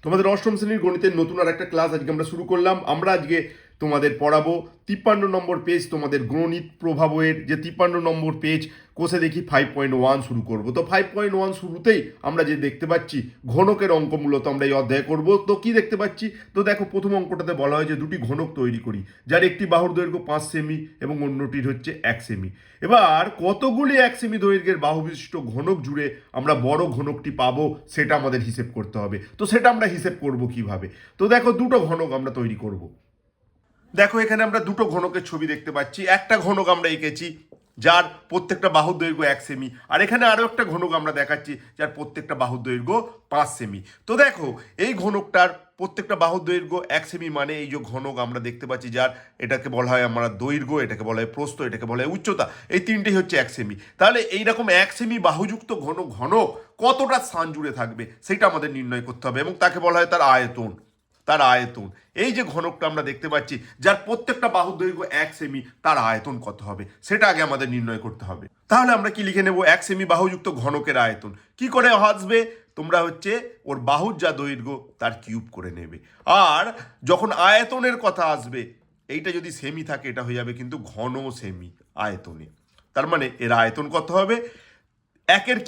তোমাদের অষ্টম শ্রেণীর গণিতের নতুন আর একটা ক্লাস আজকে আমরা শুরু করলাম। আমরা আজকে তোমাদের পড়াবো 53 নম্বর পেজ, তোমাদের গণিত প্রভাবের যে 53 নম্বর পেজ, কোষে দেখি 5.1 শুরু করব। তো 5.1 শুরুতেই আমরা যে দেখতে পাচ্ছি ঘনকের অঙ্ক মূলত আমরা এই অধ্যায় করব। তো কি দেখতে পাচ্ছি? তো দেখো, প্রথম অঙ্কটাতে বলা হয় যে দুটি ঘনক তৈরি করি যার একটি বাহুর দৈর্ঘ্য 5 সেমি এবং অন্যটির হচ্ছে 1 সেমি। এবার কতগুলি 1 সেমি দৈর্ঘ্যের বাহু বিশিষ্ট ঘনক জুড়ে আমরা বড় ঘনকটি পাবো সেটা আমাদের হিসেব করতে হবে। তো সেটা আমরা হিসেব করব কিভাবে? তো দেখো, দুটো ঘনক আমরা তৈরি করব। দেখো, এখানে আমরা দুটো ঘনকের ছবি দেখতে পাচ্ছি। একটা ঘনক আমরা এঁকেছি যার প্রত্যেকটা বাহুর দৈর্ঘ্য 1 সেমি, আর এখানে আরো একটা ঘনক আমরা দেখাচ্ছি যার প্রত্যেকটা বাহুর দৈর্ঘ্য 5 সেমি। তো দেখো, এই ঘনকটার প্রত্যেকটা বাহুর দৈর্ঘ্য 1 সেমি, মানে এই যে ঘনক আমরা দেখতে পাচ্ছি যার এটাকে বলা হয় আমরা দৈর্ঘ্য, এটাকে বলা হয় প্রস্থ, এটাকে বলা হয় উচ্চতা, এই তিনটেই হচ্ছে 1 সেমি। তাহলে এইরকম 1 সেমি বাহুযুক্ত ঘনক কতটা স্থান জুড়ে থাকবে সেটা আমাদের নির্ণয় করতে হবে, এবং তাকে বলা হয় তার আয়তন। তার আয়তন, এই যে ঘনকটা আমরা দেখতে পাচ্ছি যার প্রত্যেকটা বাহুর দৈর্ঘ্য 1 সেমি, তার আয়তন কত হবে সেটা আগে আমাদের নির্ণয় করতে হবে। তাহলে আমরা কি লিখে নেব? 1 সেমি বাহুযুক্ত ঘনকের আয়তন কি করে আসবে? তোমরা হচ্ছে ওর বাহুর যা দৈর্ঘ্য তার কিউব করে নেবে। আর যখন আয়তনের কথা আসবে, এইটা যদি সেমি থাকে এটা হয়ে যাবে কিন্তু ঘন সেমি আয়তনে। তার মানে এর আয়তন কত হবে? একের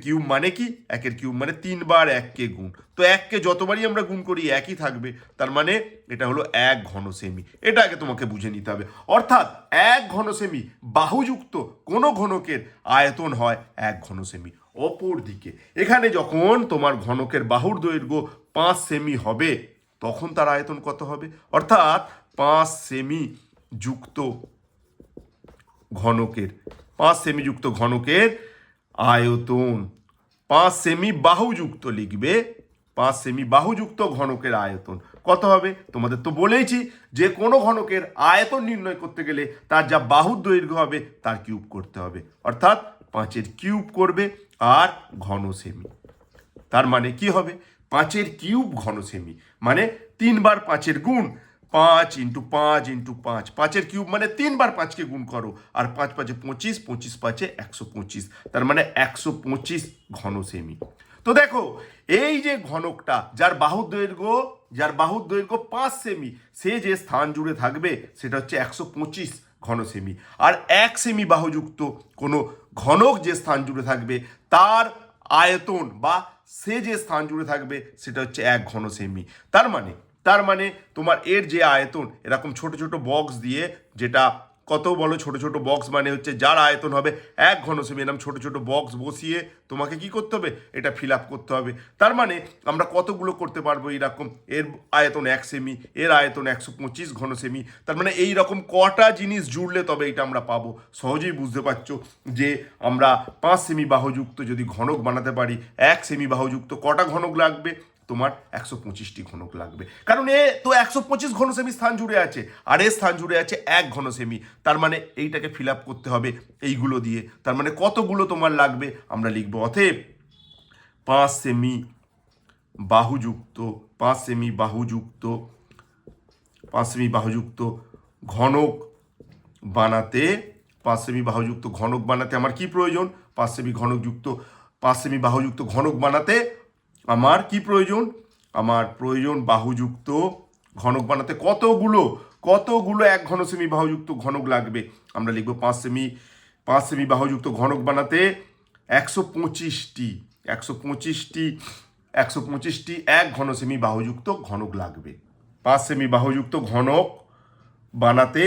কিউব মানে কি? একের কিউব মানে 3 বার 1কে গুণ। তো 1কে যতবারই আমরা গুণ করি একই থাকবে, তার মানে এটা হলো 1 ঘন সেমি। এটা আগে তোমাকে বুঝে নিতে হবে। অর্থাৎ 1 ঘন সেমি বাহুযুক্ত কোনো ঘনকের আয়তন হয় 1 ঘন সেমি। অপর দিকে এখানে যখন তোমার ঘনকের বাহুর দৈর্ঘ্য 5 সেমি হবে, তখন তার আয়তন কত হবে? অর্থাৎ 5 সেমি যুক্ত ঘনকের 5 সেমি যুক্ত ঘনকের আয়তন, 5 সেমি বাহুযুক্ত লিখবে, 5 সেমি বাহুযুক্ত ঘনকের আয়তন কত হবে? তোমাদের তো বলেইছি যে কোনো ঘনকের আয়তন নির্ণয় করতে গেলে তার যা বাহুর দৈর্ঘ্য হবে তার কিউব করতে হবে। অর্থাৎ 5-এর কিউব করবে আর ঘন সেমি। তার মানে কি হবে? 5-এর কিউব ঘন সেমি মানে 3 বার 5-এর গুণ, 5 ইন্টু 5 ইন্টু 5, 5-এর কিউব মানে 3 বার 5কে গুণ করো, আর 5 5-এ 25, 25 5-এ 125, তার মানে 125 ঘন সেমি। তো দেখো, এই যে ঘনকটা যার বাহুর দৈর্ঘ্য 5 সেমি, সে যে স্থান জুড়ে থাকবে সেটা হচ্ছে 125 ঘন সেমি। আর 1 সেমি বাহুযুক্ত কোনো ঘনক যে স্থান জুড়ে থাকবে তার আয়তন বা সে যে স্থান জুড়ে থাকবে সেটা হচ্ছে 1 ঘন সেমি। তার মানে তোমার এর যে আয়তন, এরকম ছোট ছোট বক্স দিয়ে, যেটা কত বলো, ছোট ছোট বক্স মানে হচ্ছে যার আয়তন হবে 1 ঘন সেমি, এরকম ছোট ছোট বক্স বসিয়ে তোমাকে কি করতে হবে? এটা ফিল আপ করতে হবে। তার মানে আমরা কতগুলো করতে পারবো এইরকম? এর আয়তন 1 সেমি, এর আয়তন 125 ঘন সেমি, তার মানে এই রকম কটা জিনিস জুড়লে তবে এটা আমরা পাবো। সহজেই বুঝতে পারছো যে আমরা 5 সেমি বাহুযুক্ত যদি ঘনক বানাতে পারি, 1 সেমি বাহুযুক্ত কটা ঘনক লাগবে? তোমার 125টি ঘনক লাগবে, কারণ এ তো 125 ঘন সেমি স্থান জুড়ে আছে, আর এর স্থান জুড়ে আছে 1 ঘন সেমি। তার মানে এইটাকে ফিল আপ করতে হবে এইগুলো দিয়ে। তার মানে কতগুলো তোমার লাগবে আমরা লিখবো, অতএব 5 সেমি বাহুযুক্ত 5 সেমি বাহুযুক্ত 5 সেমি বাহুযুক্ত ঘনক বানাতে 5 সেমি বাহুযুক্ত ঘনক বানাতে আমার কি প্রয়োজন? 5 সেমি ঘনকযুক্ত 5 সেমি বাহুযুক্ত ঘনক বানাতে আমার কি প্রয়োজন? আমার প্রয়োজন বাহুযুক্ত ঘনক বানাতে কতগুলো 1 ঘন সেমি বাহুযুক্ত ঘনক লাগবে? আমরা লিখব 5 সেমি বাহুযুক্ত ঘনক বানাতে 125টি 125টি 125টি 1 ঘন সেমি বাহুযুক্ত ঘনক লাগবে। 5 সেমি বাহুযুক্ত ঘনক বানাতে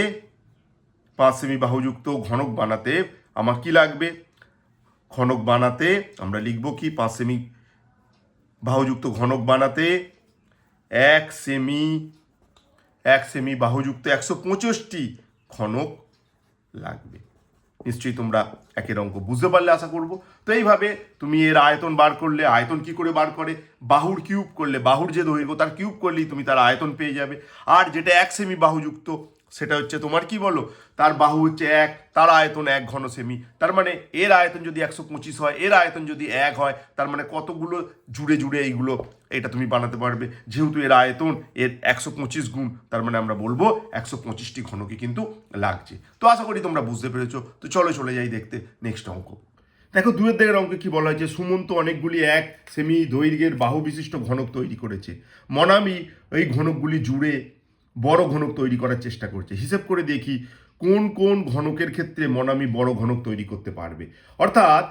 5 সেমি বাহুযুক্ত ঘনক বানাতে আমার কি লাগবে? ঘনক বানাতে আমরা লিখব কি? 5 সেমি বাহুযুক্ত ঘনক বানাতে 1 সেমি বাহুযুক্ত 125টি ঘনক লাগবে। নিশ্চয়ই তোমরা একের অঙ্ক বুঝতে পারলে আশা করব। তো এইভাবে তুমি এর আয়তন বার করলে, আয়তন কি করে বার করে? বাহুর কিউব করলে, বাহুর যে দৈর্ঘ্য তার কিউব করলেই তুমি তার আয়তন পেয়ে যাবে। আর যেটা 1 সেমি বাহুযুক্ত সেটা হচ্ছে তোমার কি বলো, তার বাহু হচ্ছে 1, তার আয়তন 1 ঘন সেমি। তার মানে এর আয়তন যদি 125 হয়, এর আয়তন যদি 1 হয়, তার মানে কতগুলো জুড়ে এইগুলো এটা তুমি বানাতে পারবে। যেহেতু এর আয়তন এর 125 গুণ, তার মানে আমরা বলবো 125টি ঘনকে কিন্তু লাগছে। তো আশা করি তোমরা বুঝতে পেরেছো। তো চলো চলে যাই দেখতে নেক্সট অঙ্ক। দেখো দুয়ের দিকের অঙ্কে কি বলা হয়েছে, সুমন্ত অনেকগুলি এক সেমি দৈর্ঘ্যের বাহু বিশিষ্ট ঘনক তৈরি করেছে। মনামি এই ঘনকগুলি জুড়ে বড় ঘনক তৈরি করার চেষ্টা করছে। হিসেব করে দেখি কোন কোন ঘনকের ক্ষেত্রে মনামি বড় ঘনক তৈরি করতে পারবে। অর্থাৎ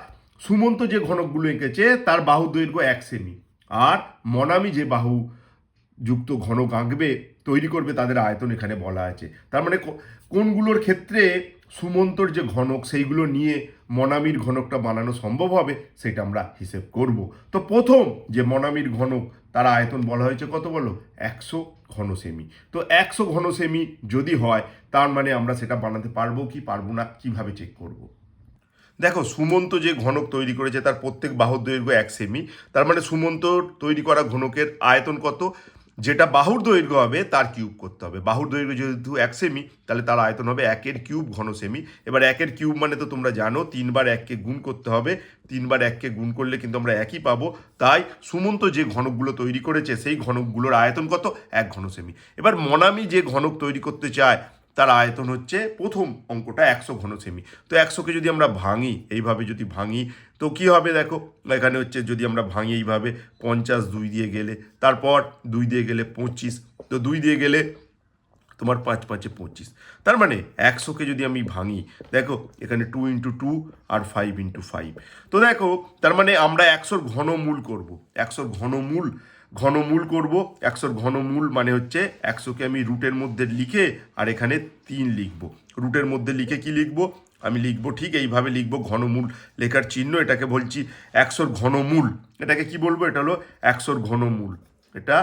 সুমন্ত যে ঘনকগুলো এঁকেছে তার বাহু দৈর্ঘ্য 1 সেমি, আর মনামি যে বাহু যুক্ত ঘনক আঁকবে তৈরি করবে তাদের আয়তন এখানে বলা আছে। তার মানে কোনগুলোর ক্ষেত্রে সুমন্তর যে ঘনক সেইগুলো নিয়ে মনামির ঘনকটা বানানো সম্ভব হবে সেটা আমরা হিসেব করব। তো প্রথম যে মনামির ঘনক তার আয়তন বলা হয়েছে কত বলো, 100 ঘন সেমি। তো 100 ঘন সেমি যদি হয় তার মানে আমরা সেটা বানাতে পারবো কি পারবো না, কিভাবে চেক করব। দেখো সুমন্ত যে ঘনক তৈরি করেছে তার প্রত্যেক বাহুর দৈর্ঘ্য 1 সেমি, তার মানে সুমন্ত তৈরি করা ঘনকের আয়তন কত, যেটা বাহুর দৈর্ঘ্য হবে তার কিউব করতে হবে। বাহুর দৈর্ঘ্য যেহেতু 1 সেমি তাহলে তার আয়তন হবে 1 কিউব ঘন সেমি। এবার 1 কিউব মানে তো তোমরা জানো 3 বার 1কে গুণ করতে হবে, 3 বার 1কে গুণ করলে কিন্তু আমরা একই পাবো। তাই সুমন্ত যে ঘনকগুলো তৈরি করেছে সেই ঘনকগুলোর আয়তন কত, 1 ঘন সেমি। এবার মনামি যে ঘনক তৈরি করতে চায় তার আয়তন হচ্ছে প্রথম অঙ্কটা 100 ঘন সেমি। তো 100কে যদি আমরা ভাঙি, এইভাবে যদি ভাঙি তো কি হবে দেখো, এখানে হচ্ছে যদি আমরা ভাঙি এইভাবে 50 2 দিয়ে গেলে, তারপর 2 দিয়ে গেলে 25, তো 2 দিয়ে গেলে তোমার 5 5 25। তার মানে 100কে যদি আমি ভাঙি দেখো এখানে 2 × 2 আর 5 × 5। তো দেখো তার মানে আমরা 100র ঘনমূল করব, 100র ঘনমূল করব। 100র ঘনমূল মানে হচ্ছে 100কে আমি রুটের মধ্যে লিখে আর এখানে 3 লিখব। রুটের মধ্যে লিখে কি লিখব, আমি লিখব ঠিক এইভাবে লিখব, ঘনমূল লেখার চিহ্ন, এটাকে বলছি 100র ঘনমূল। এটাকে কি বলবো, এটা হলো 100র ঘনমূল, এটা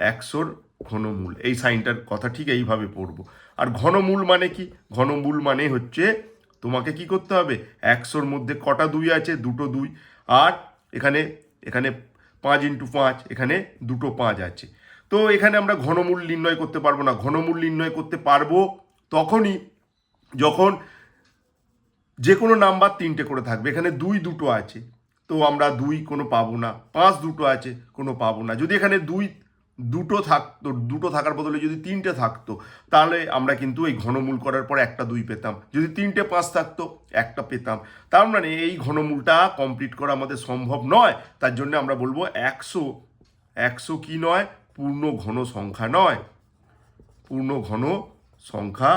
100র ঘনমূল। এই সাইনটার কথা ঠিক এইভাবে পড়বো। আর ঘনমূল মানে কি, ঘনমূল মানে হচ্ছে তোমাকে কি করতে হবে, 100র মধ্যে কটা 2 আছে, দুটো 2, আর এখানে এখানে 5 × 5, এখানে দুটো 5 আছে। তো এখানে আমরা ঘনমূল নির্ণয় করতে পারবো না। ঘনমূল নির্ণয় করতে পারবো তখনই যখন যে কোনো নাম্বার 3টে করে থাকবে। এখানে 2 দুটো আছে তো আমরা 2 কোনো পাবো না, 5 দুটো আছে কোনো পাবো না। যদি এখানে 2 দুটো থাকতো, দুটো থাকার বদলে যদি 3টে থাকতো তাহলে আমরা কিন্তু এই ঘনমূল করার পর একটা 2 পেতাম। যদি 3টে 5 থাকতো একটা পেতাম। তার মানে এই ঘনমূলটা কমপ্লিট করা আমাদের সম্ভব নয়। তার জন্য আমরা বলবো 100 কি নয়, পূর্ণ ঘন সংখ্যা নয়, পূর্ণ ঘন সংখ্যা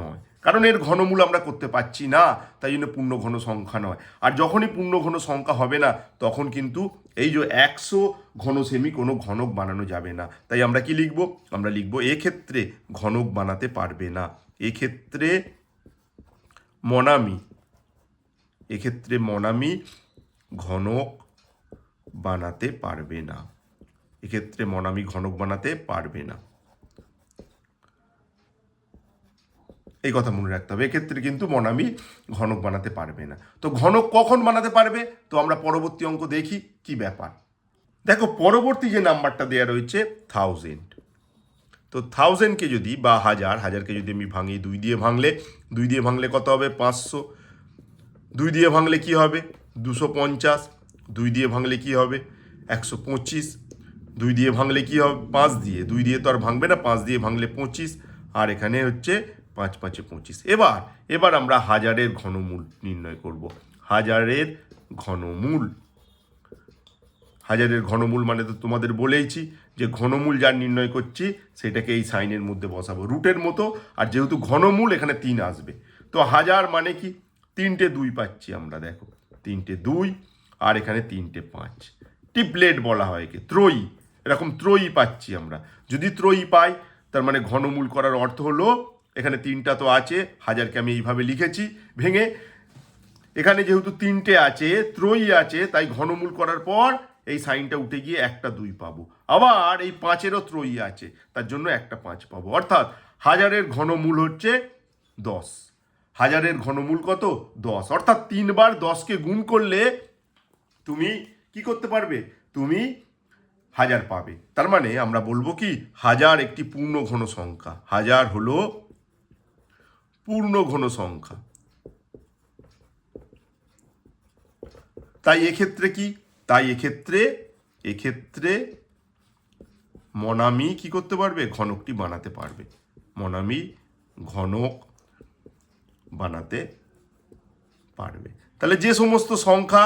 নয়, কারণ এর ঘনমূল আমরা করতে পারছি না, তাই জন্য পূর্ণ ঘন সংখ্যা নয়। আর যখনই পূর্ণ ঘন সংখ্যা হবে না তখন কিন্তু এই যে 100 ঘন সেমি কোনো ঘনক বানানো যাবে না। তাই আমরা কি লিখব, আমরা লিখব এক্ষেত্রে ঘনক বানাতে পারবে না, এক্ষেত্রে মনামি ঘনক বানাতে পারবে না, এক্ষেত্রে মনামি ঘনক বানাতে পারবে না। এই কথা মনে রাখতে হবে, এক্ষেত্রে কিন্তু মনামি ঘনক বানাতে পারবে না। তো ঘনক কখন বানাতে পারবে, তো আমরা পরবর্তী অঙ্ক দেখি কি ব্যাপার। দেখো পরবর্তী যে নাম্বারটা দেওয়া রয়েছে 1000, তো 1000কে যদি বা হাজারকে যদি আমি ভাঙি 2 দিয়ে ভাঙলে কত হবে, 500। 2 দিয়ে ভাঙলে কি হবে, 250। 2 দিয়ে ভাঙলে কি হবে, 125। 2 দিয়ে ভাঙলে কি হবে, 5 দিয়ে, 2 দিয়ে তো আর ভাঙবে না, 5 দিয়ে ভাঙলে 25, আর এখানে হচ্ছে 5 5 25। এবার আমরা হাজারের ঘনমূল নির্ণয় করব। হাজারের ঘনমূল মানে তো তোমাদের বলেইছি যে ঘনমূল যার নির্ণয় করছি সেটাকে এই সাইনের মধ্যে বসাবো রুটের মতো, আর যেহেতু ঘনমূল এখানে 3 আসবে। তো হাজার মানে কি, 3টে 2 পাচ্ছি আমরা, দেখো 3টে 2 আর এখানে 3টে 5, টিপলেট বলা হয় একে, ত্রয়ী, এরকম ত্রয়ী পাচ্ছি আমরা। যদি ত্রয়ী পাই তার মানে ঘনমূল করার অর্থ হলো এখানে 3টা তো আছে, হাজারকে আমি এইভাবে লিখেছি ভেঙে, এখানে যেহেতু 3টে আছে, ত্রয়ী আছে, তাই ঘনমূল করার পর এই সাইনটা উঠে গিয়ে একটা 2 পাবো। আবার এই 5এরও ত্রয়ী আছে, তার জন্য একটা 5 পাবো। অর্থাৎ হাজারের ঘনমূল হচ্ছে 10। হাজারের ঘনমূল কত, 10। অর্থাৎ 3 বার 10কে গুণ করলে তুমি কি করতে পারবে, তুমি 1000 পাবে। তার মানে আমরা বলবো কি, হাজার একটি পূর্ণ ঘন সংখ্যা, হাজার হলো পূর্ণ ঘন সংখ্যা। তাই এক্ষেত্রে কি, তাই এক্ষেত্রে মনামি কি করতে পারবে, ঘনকটি বানাতে পারবে, মনামি ঘনক বানাতে পারবে। তাহলে যে সমস্ত সংখ্যা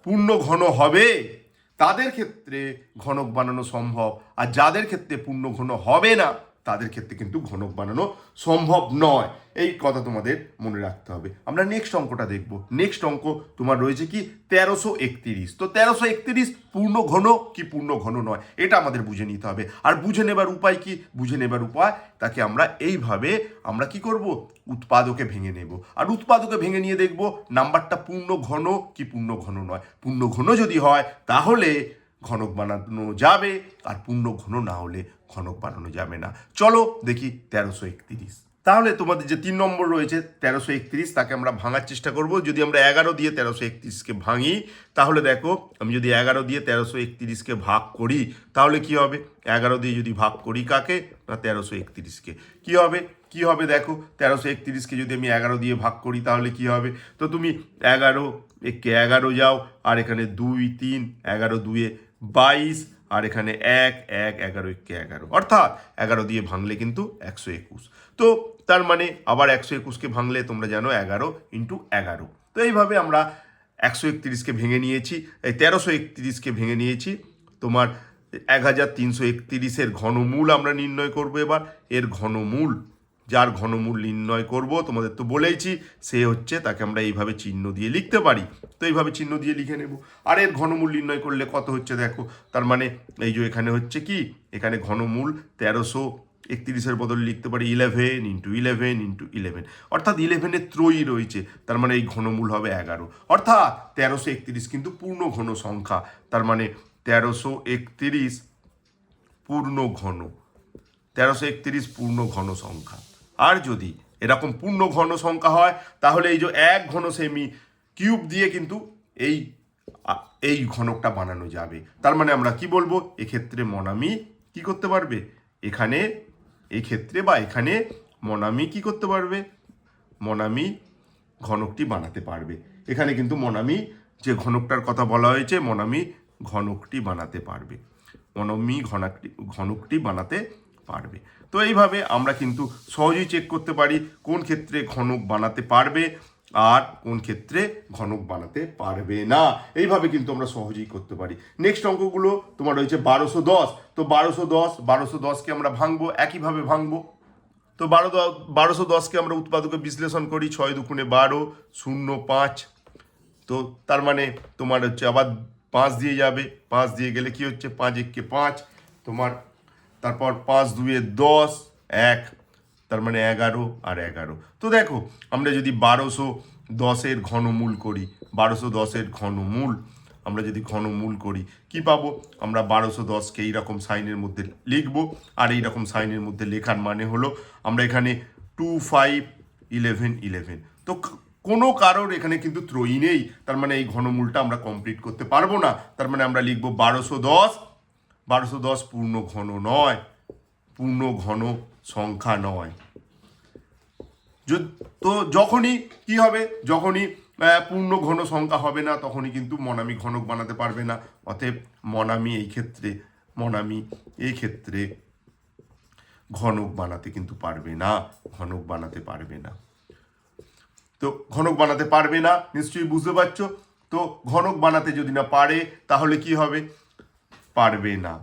পূর্ণ ঘন হবে তাদের ক্ষেত্রে ঘনক বানানো সম্ভব, আর যাদের ক্ষেত্রে পূর্ণ ঘন হবে না তাদের ক্ষেত্রে কিন্তু ঘনক বানানো সম্ভব নয়। এই কথা তোমাদের মনে রাখতে হবে। আমরা নেক্সট অঙ্কটা দেখব। নেক্সট অঙ্ক তোমার রয়েছে কি 1331। তো 1331 পূর্ণ ঘন কি পূর্ণ ঘন নয় এটা আমাদের বুঝে নিতে হবে। আর বুঝে নেবার উপায় কি? বুঝে নেবার উপায় তাকে আমরা এইভাবে আমরা কি করব, উৎপাদকে ভেঙে নেব। আর উৎপাদকে ভেঙে নিয়ে দেখব নাম্বারটা পূর্ণ ঘন কি পূর্ণ ঘন নয়। পূর্ণ ঘন যদি হয় তাহলে ঘনক বানানো যাবে, আর পূর্ণ ঘন না হলে ঘনক বানানো যাবে না। চলো দেখি 1331। তাহলে তোমাদের যে 3 নম্বর রয়েছে 1331, তাকে আমরা ভাঙার চেষ্টা করব। যদি আমরা 11 দিয়ে 1331কে ভাঙি তাহলে দেখো, আমি যদি 11 দিয়ে 1331কে ভাগ করি তাহলে কি হবে? 11 দিয়ে যদি ভাগ করি কাকে? না 1331কে। কি হবে? কি হবে দেখো, 1331কে যদি আমি 11 দিয়ে ভাগ করি তাহলে কি হবে? তো তুমি 11 একে 11 যাও, আর এখানে 2 3, 11 2 22, আর এখানে 1 1 11 একে 11, অর্থাৎ 11 দিয়ে ভাঙলে কিন্তু 121। তো তার মানে আবার 121কে ভাঙলে তোমরা জানো 11 ইন্টু 11। তো এইভাবে আমরা 131কে ভেঙে নিয়েছি, এই 1331কে ভেঙে নিয়েছি। তোমার 1331-এর ঘনমূল আমরা নির্ণয় করব। এবার এর ঘনমূল, যার ঘনমূল নির্ণয় করব তোমাদের তো বলেইছি, সে হচ্ছে, তাকে আমরা এইভাবে চিহ্ন দিয়ে লিখতে পারি। তো এইভাবে চিহ্ন দিয়ে লিখে নেব। আর এর ঘনমূল নির্ণয় করলে কত হচ্ছে দেখো, তার মানে এই যে এখানে হচ্ছে কি, এখানে ঘনমূল 1331-এর বদলে লিখতে পারি 11 ইন্টু 11 ইন্টু 11, অর্থাৎ 11-এর ত্রয়ী রয়েছে, তার মানে এই ঘনমূল হবে 11। অর্থাৎ 1331 কিন্তু পূর্ণ ঘন সংখ্যা, তার মানে 1331 পূর্ণ ঘন, 1331 পূর্ণ ঘন সংখ্যা। আর যদি এরকম পূর্ণ ঘন সংখ্যা হয় তাহলে এই যে 1 ঘন সেমি কিউব দিয়ে কিন্তু এই ঘনকটা বানানো যাবে। তার মানে আমরা কি বলবো, এক্ষেত্রে মনামি কি করতে পারবে, এখানে এই ক্ষেত্রে বা এখানে মনামি কি করতে পারবে, মনামি ঘনকটি বানাতে পারবে। এখানে কিন্তু মনামি যে ঘনকটার কথা বলা হয়েছে, মনামি ঘনকটি বানাতে পারবে, মনামি ঘনকটি বানাতে পারবে। তো এইভাবে আমরা কিন্তু সহজেই চেক করতে পারি কোন ক্ষেত্রে ঘনক বানাতে পারবে আর কোন ক্ষেত্রে ঘনক বানাতে পারবে না। এইভাবে কিন্তু আমরা সহজেই করতে পারি। নেক্সট অঙ্কগুলো তোমার রয়েছে 1210। তো 1210কে আমরা ভাঙবো, একইভাবে ভাঙবো। তো 1210কে আমরা উৎপাদকে বিশ্লেষণ করি, 6 দুগুণে 12 0 5। তো তার মানে তোমার হচ্ছে আবার 5 দিয়ে যাবে, 5 দিয়ে গেলে কি হচ্ছে, 5 1 5 তোমার, তারপর 5 2 10 1, তার মানে 11 আর 11। তো দেখো আমরা যদি 1210-এর ঘনমূল করি, 1210-এর ঘনমূল আমরা যদি ঘনমূল করি কি পাবো, আমরা 1210কে এইরকম সাইনের মধ্যে লিখবো। আর এইরকম সাইনের মধ্যে লেখার মানে হলো আমরা এখানে 2 5 11 11। তো কোনো কারোর এখানে কিন্তু ত্রয়ী নেই, তার মানে এই ঘনমূলটা আমরা কমপ্লিট করতে পারবো না। তার মানে আমরা লিখবো 1210 পূর্ণ ঘন নয়, পূর্ণ ঘন সংখ্যা নয়। তো যখনই কি হবে, যখনই পূর্ণ ঘন সংখ্যা হবে না তখনই কিন্তু মনামি ঘনক বানাতে পারবে না। অতএব মনামি এই ক্ষেত্রে ঘনক বানাতে কিন্তু পারবে না, ঘনক বানাতে পারবে না। তো ঘনক বানাতে পারবে না, নিশ্চয়ই বুঝতে পারছো। তো ঘনক বানাতে যদি না পারে তাহলে কি হবে, পারবে না।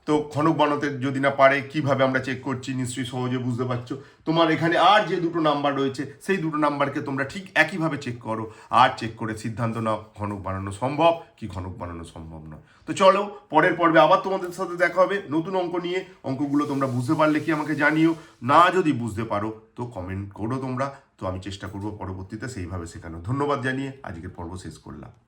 তো ঘনক বানাতে যদি না পারে কিভাবে আমরা চেক করছি, নিশ্চয়ই সহজে বুঝতে পারছো। তোমার এখানে আর যে দুটো নাম্বার রয়েছে সেই দুটো নাম্বারকে তোমরা ঠিক একইভাবে চেক করো, আর চেক করে সিদ্ধান্ত নাও ঘনক বানানো সম্ভব কি ঘনক বানানো সম্ভব নয়। তো চলো পরের পর্বে আবার তোমাদের সাথে দেখা হবে নতুন অঙ্ক নিয়ে। অঙ্কগুলো তোমরা বুঝতে পারলে কি আমাকে জানিও, না যদি বুঝতে পারো তো কমেন্ট করো তোমরা। তো আমি চেষ্টা করবো পরবর্তীতে সেইভাবে শেখানো। ধন্যবাদ জানিয়ে আজকের পর্ব শেষ করলাম।